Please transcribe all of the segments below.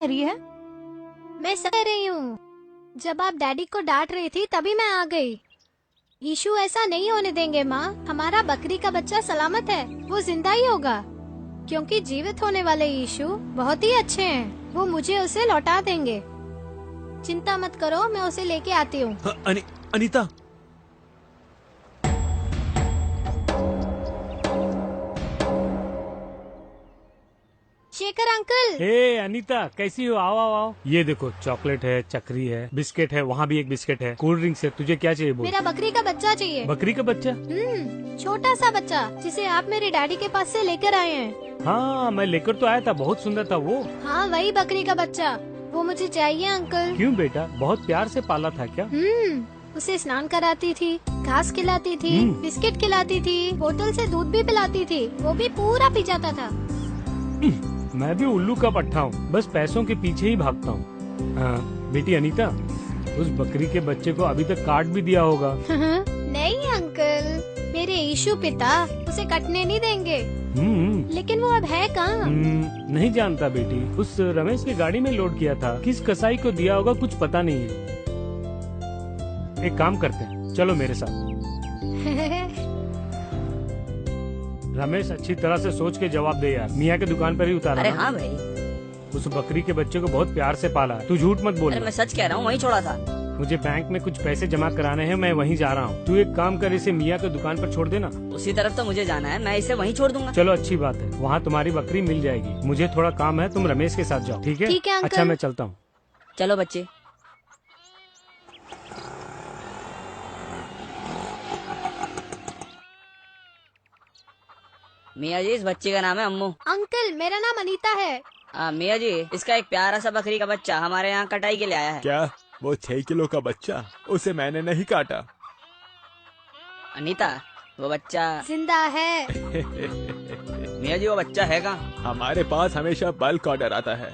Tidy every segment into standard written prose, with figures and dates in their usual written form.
रही है? मैं सह रही हूँ। जब आप डैडी को डांट रही थी तभी मैं आ गई। ईशु ऐसा नहीं होने देंगे माँ। हमारा बकरी का बच्चा सलामत है, वो जिंदा ही होगा। क्योंकि जीवित होने वाले ईशु बहुत ही अच्छे हैं। वो मुझे उसे लौटा देंगे। चिंता मत करो, मैं उसे लेके आती हूँ। अनीता, शेखर अंकल। हे अनीता, कैसी हो? आओ आओ आओ। ये देखो, चॉकलेट है, चक्री है, बिस्किट है, वहाँ भी एक बिस्किट है, कोल्ड ड्रिंक्स है। तुझे क्या चाहिए बोल? मेरा बकरी का बच्चा चाहिए। बकरी का बच्चा? छोटा सा बच्चा जिसे आप मेरे डैडी के पास से लेकर आए हैं। हाँ, मैं लेकर तो आया था, बहुत सुंदर था वो। हाँ, वही बकरी का बच्चा, वो मुझे चाहिए अंकल। क्यों बेटा, बहुत प्यार से पाला था क्या? उसे स्नान कराती थी, घास खिलाती थी, बिस्किट खिलाती थी, बोतल से दूध भी पिलाती थी, वो भी पूरा पी जाता था। मैं भी उल्लू का पट्टा हूँ, बस पैसों के पीछे ही भागता हूँ। बेटी अनीता, उस बकरी के बच्चे को अभी तक काट भी दिया होगा। नहीं अंकल, मेरे ईशु पिता उसे कटने नहीं देंगे। लेकिन वो अब है कहाँ? नहीं जानता बेटी, उस रमेश की गाड़ी में लोड किया था। किस कसाई को दिया होगा कुछ पता नहीं है। एक काम करते हैं, चलो मेरे साथ। रमेश, अच्छी तरह से सोच के जवाब दे यार। मियाँ की दुकान पर ही उतारा। अरे हाँ भाई, उस बकरी के बच्चे को बहुत प्यार से पाला है। तू झूठ मत बोल। अरे मैं सच कह रहा हूँ, वहीं छोड़ा था। मुझे बैंक में कुछ पैसे जमा कराने हैं, मैं वहीं जा रहा हूँ। तू एक काम कर, इसे मियाँ की दुकान पर छोड़ देना। उसी तरफ तो मुझे जाना है, मैं इसे वहीं छोड़ दूंगा। चलो अच्छी बात है, वहाँ तुम्हारी बकरी मिल जाएगी। मुझे थोड़ा काम है, तुम रमेश के साथ जाओ। ठीक है? ठीक है अंकल। अच्छा, मैं चलता हूँ। चलो बच्चे। मियाँ जी, इस बच्चे का नाम है अम्मू। अंकल, मेरा नाम अनीता है। मियाँ जी, इसका एक प्यारा सा बकरी का बच्चा हमारे यहाँ कटाई के लिए आया है। क्या वो 6 किलो का बच्चा? उसे मैंने नहीं काटा। अनीता, वो बच्चा जिंदा है। मियाँ जी, वो बच्चा है कहाँ? हमारे पास हमेशा बल्क ऑर्डर आता है,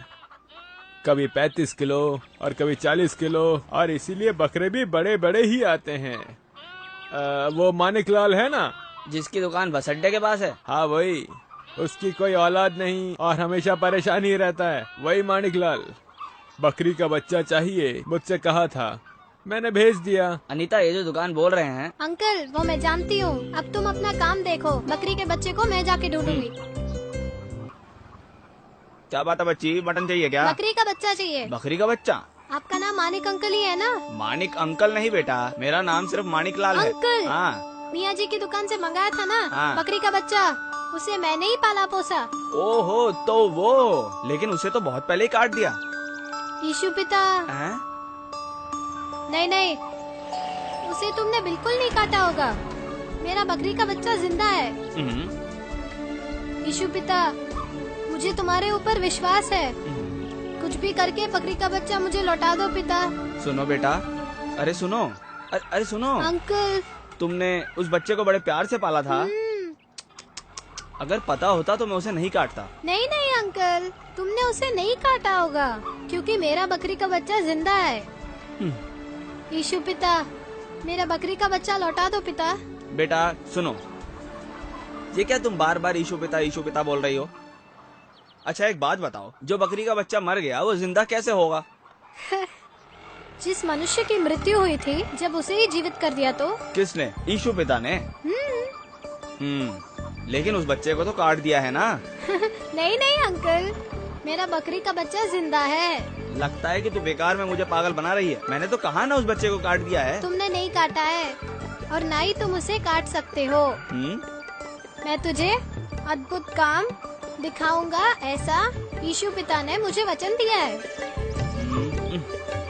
कभी 35 किलो और कभी 40 किलो, और इसीलिए बकरे भी बड़े बड़े ही आते हैं। वो मानिक लाल है ना, जिसकी दुकान बस अड्डे के पास है? हाँ वही। उसकी कोई औलाद नहीं और हमेशा परेशान ही रहता है। वही मानिक लाल। बकरी का बच्चा चाहिए, मुझसे कहा था, मैंने भेज दिया। अनीता, ये जो दुकान बोल रहे हैं। अंकल, वो मैं जानती हूँ। अब तुम अपना काम देखो, बकरी के बच्चे को मैं जाके ढूंढूंगी। क्या बात है बच्ची, मटन चाहिए क्या? बकरी का बच्चा चाहिए। बकरी का बच्चा? आपका नाम मानिक अंकल ही है ना? मानिक अंकल नहीं बेटा, मेरा नाम सिर्फ मानिक लाल है। अंकल, हाँ। मियाँ जी की दुकान से मंगाया था ना? हाँ। बकरी का बच्चा, उसे मैंने ही पाला पोसा। ओहो, तो वो, लेकिन उसे तो बहुत पहले ही काट दिया। ईशु पिता। हैं? नहीं नहीं, उसे तुमने बिल्कुल नहीं काटा होगा। मेरा बकरी का बच्चा जिंदा है। ईशु पिता, मुझे तुम्हारे ऊपर विश्वास है। कुछ भी करके बकरी का बच्चा मुझे लौटा दो पिता। सुनो बेटा, अरे सुनो, अरे सुनो अंकल, तुमने उस बच्चे को बड़े प्यार से पाला था। अगर पता होता तो मैं उसे नहीं काटता। नहीं नहीं अंकल, तुमने उसे नहीं काटा होगा, क्योंकि मेरा बकरी का बच्चा जिंदा है। ईशु पिता, मेरा बकरी का बच्चा लौटा दो पिता। बेटा सुनो, ये क्या तुम बार बार ईशु पिता बोल रही हो? अच्छा एक बात बताओ, जो बकरी का बच्चा मर गया वो जिंदा कैसे होगा? जिस मनुष्य की मृत्यु हुई थी, जब उसे ही जीवित कर दिया तो? किसने? ईशु पिता ने। लेकिन उस बच्चे को तो काट दिया है ना? नहीं नहीं अंकल, मेरा बकरी का बच्चा जिंदा है। लगता है कि तू बेकार में मुझे पागल बना रही है। मैंने तो कहा ना उस बच्चे को काट दिया है। तुमने नहीं काटा है, और ना ही तुम उसे काट सकते हो। मैं तुझे अद्भुत काम दिखाऊंगा, ऐसा ईशु पिता ने मुझे वचन दिया है।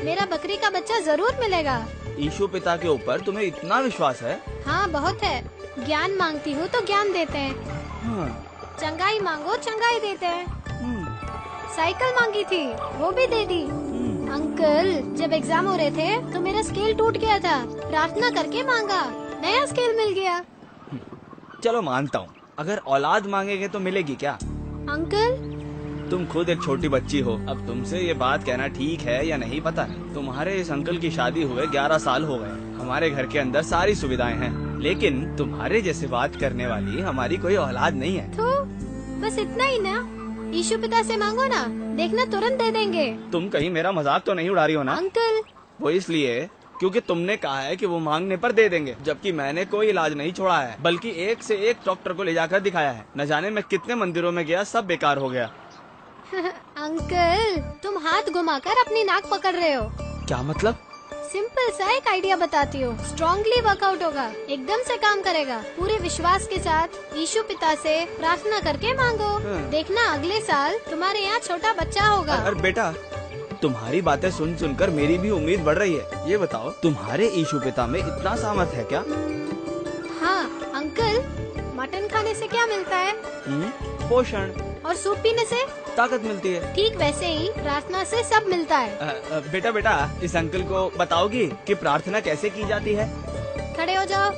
मेरा बकरी का बच्चा जरूर मिलेगा। ईशु पिता के ऊपर तुम्हें इतना विश्वास है? हाँ बहुत है। ज्ञान मांगती हूँ तो ज्ञान देते हैं। चंगाई मांगो, चंगाई देते हैं। साइकिल मांगी थी, वो भी दे दी। अंकल, जब एग्जाम हो रहे थे तो मेरा स्केल टूट गया था, प्रार्थना करके मांगा, नया स्केल मिल गया। चलो मानता हूँ, अगर औलाद मांगेंगे तो मिलेगी क्या? अंकल, तुम खुद एक छोटी बच्ची हो, अब तुमसे ये बात कहना ठीक है या नहीं पता नहीं। तुम्हारे इस अंकल की शादी हुए 11 साल हो गए। हमारे घर के अंदर सारी सुविधाएं हैं, लेकिन तुम्हारे जैसे बात करने वाली हमारी कोई औलाद नहीं है। तो बस इतना ही ना, ईशु पिता से मांगो ना। देखना तुरंत दे देंगे। तुम कहीं मेरा मजाक तो नहीं उड़ा रही हो ना? अंकल वो इसलिए क्योंकि तुमने कहा है कि वो मांगने पर दे देंगे, जबकि मैंने कोई इलाज नहीं छोड़ा है, बल्कि एक से एक डॉक्टर को ले जाकर दिखाया है। न जाने मैं कितने मंदिरों में गया, सब बेकार हो गया। अंकल तुम हाथ घुमाकर अपनी नाक पकड़ रहे हो। क्या मतलब? सिंपल सा एक आइडिया बताती हूँ, स्ट्रांगली वर्कआउट होगा, एकदम से काम करेगा। पूरे विश्वास के साथ यीशु पिता से प्रार्थना करके मांगो, देखना अगले साल तुम्हारे यहाँ छोटा बच्चा होगा। अरे बेटा, तुम्हारी बातें सुन सुनकर मेरी भी उम्मीद बढ़ रही है। ये बताओ, तुम्हारे यीशु पिता में इतना सामर्थ है क्या? हाँ अंकल, मटन खाने से क्या मिलता है? पोषण। और सूप पीने से ताकत मिलती है। ठीक वैसे ही प्रार्थना से सब मिलता है। बेटा बेटा, इस अंकल को बताओगी कि प्रार्थना कैसे की जाती है? खड़े हो जाओ।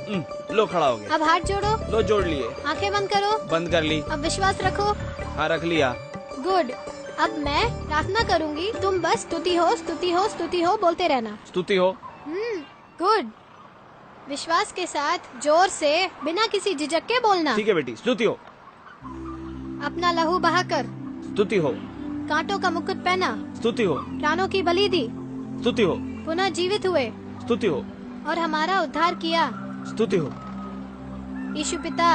लो, खड़ा हो गया। अब हाथ जोड़ो। लो, जोड़ लिए। आंखें बंद करो। बंद कर ली। अब विश्वास रखो। हाँ, रख लिया। गुड। अब मैं प्रार्थना करूंगी, तुम बस स्तुति हो स्तुति हो स्तुति हो बोलते रहना। स्तुति हो। गुड। विश्वास के साथ जोर से बिना किसी झिझक के बोलना। ठीक है बेटी, स्तुति हो। अपना लहू बहाकर स्तुति हो। कांटों का मुकुट पहना, स्तुति हो। प्राणों की बलि दी, स्तुति हो। पुनः जीवित हुए स्तुति हो। और हमारा उद्धार किया। स्तुति हो। यीशु पिता,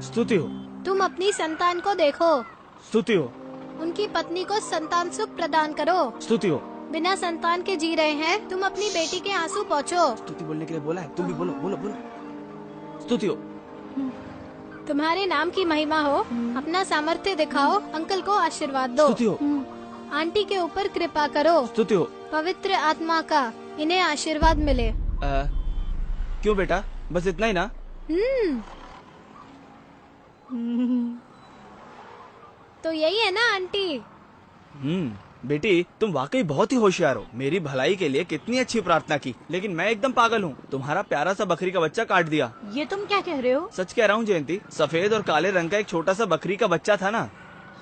स्तुति हो। तुम अपनी संतान को देखो, स्तुति हो। उनकी पत्नी को संतान सुख प्रदान करो। स्तुति हो। बिना संतान के जी रहे हैं, तुम अपनी बेटी के आंसू पहुँचो। स्तुति बोलने के लिए बोला है, तुम भी बोलो बोलो बोलो। स्तुति हो। तुम्हारे नाम की महिमा हो, अपना सामर्थ्य दिखाओ, अंकल को आशीर्वाद दो। स्तुति हो। आंटी के ऊपर कृपा करो। स्तुति हो। पवित्र आत्मा का इन्हें आशीर्वाद मिले। क्यों बेटा, बस इतना ही ना? तो यही है ना आंटी? बेटी, तुम वाकई बहुत ही होशियार हो। मेरी भलाई के लिए कितनी अच्छी प्रार्थना की, लेकिन मैं एकदम पागल हूँ। तुम्हारा प्यारा सा बकरी का बच्चा काट दिया। ये तुम क्या कह रहे हो? सच कह रहा हूँ जयंती, सफेद और काले रंग का एक छोटा सा बकरी का बच्चा था ना,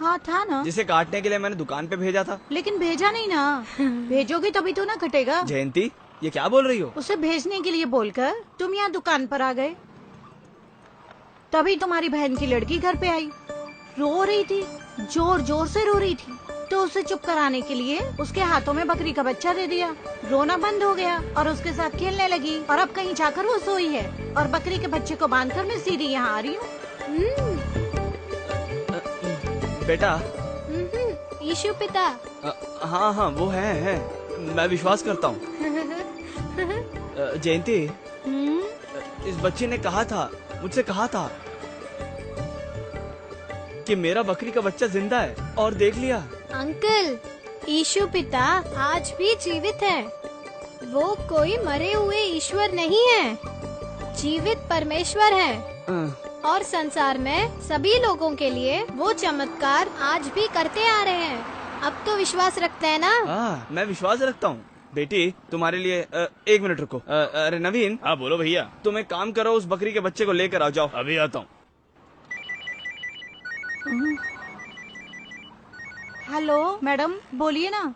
हाँ था ना, जिसे काटने के लिए मैंने दुकान पे भेजा था। लेकिन भेजा नहीं ना। भेजोगे तभी तो ना कटेगा। जयंती, ये क्या बोल रही हो? उसे भेजने के लिए बोलकर तुम यहाँ दुकान पर आ गए, तभी तुम्हारी बहन की लड़की घर पे आई, रो रही थी, जोर जोर से रो रही थी, तो उसे चुप कराने के लिए उसके हाथों में बकरी का बच्चा दे दिया। रोना बंद हो गया और उसके साथ खेलने लगी, और अब कहीं जाकर वो सोई है, और बकरी के बच्चे को बांधकर मैं सीधी यहाँ आ रही हूँ। बेटा। यीशु पिता। हाँ हाँ, वो है, मैं विश्वास करता हूँ। जयंती, इस बच्चे ने कहा था, मुझसे कहा था कि मेरा बकरी का बच्चा जिंदा है, और देख लिया। अंकल, यीशु पिता आज भी जीवित है। वो कोई मरे हुए ईश्वर नहीं है, जीवित परमेश्वर है। और संसार में सभी लोगों के लिए वो चमत्कार आज भी करते आ रहे हैं। अब तो विश्वास रखते हैं ना? हाँ, मैं विश्वास रखता हूँ। बेटी, तुम्हारे लिए 1 मिनट रुको। अरे नवीन। हाँ बोलो भैया। तुम एक काम करो, उस बकरी के बच्चे को लेकर आओ। जाओ। अभी आता हूँ। हेलो मैडम, बोलिए ना।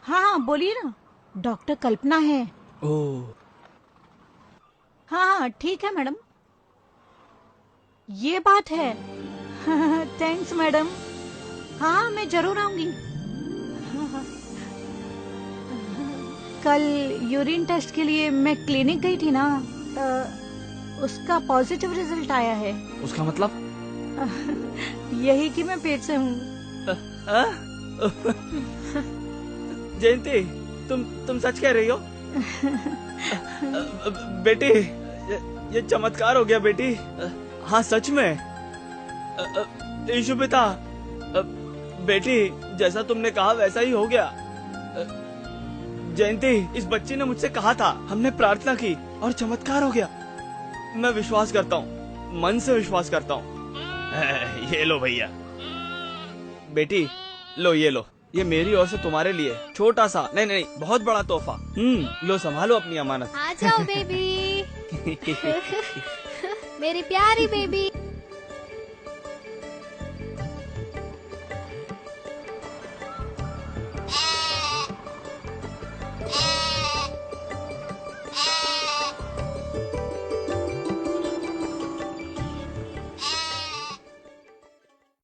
हाँ बोलिए ना। डॉक्टर कल्पना है। ओह। हाँ ठीक है मैडम, ये बात है। Thanks madam. हाँ मैं जरूर आऊंगी। कल यूरिन टेस्ट के लिए मैं क्लिनिक गई थी ना, उसका पॉजिटिव रिजल्ट आया है। उसका मतलब? यही कि मैं पेट से हूँ। जयंती, तुम सच कह रही हो? बेटी, ये चमत्कार हो गया बेटी। हाँ सच में। यीशु पिता, बेटी जैसा तुमने कहा वैसा ही हो गया। जयंती, इस बच्ची ने मुझसे कहा था, हमने प्रार्थना की और चमत्कार हो गया। मैं विश्वास करता हूँ, मन से विश्वास करता हूँ। ये लो भैया। बेटी लो, ये लो, ये मेरी ओर से तुम्हारे लिए छोटा सा, नहीं बहुत बड़ा तोहफा। लो, संभालो अपनी अमानत। आ जाओ बेबी। मेरी प्यारी बेबी।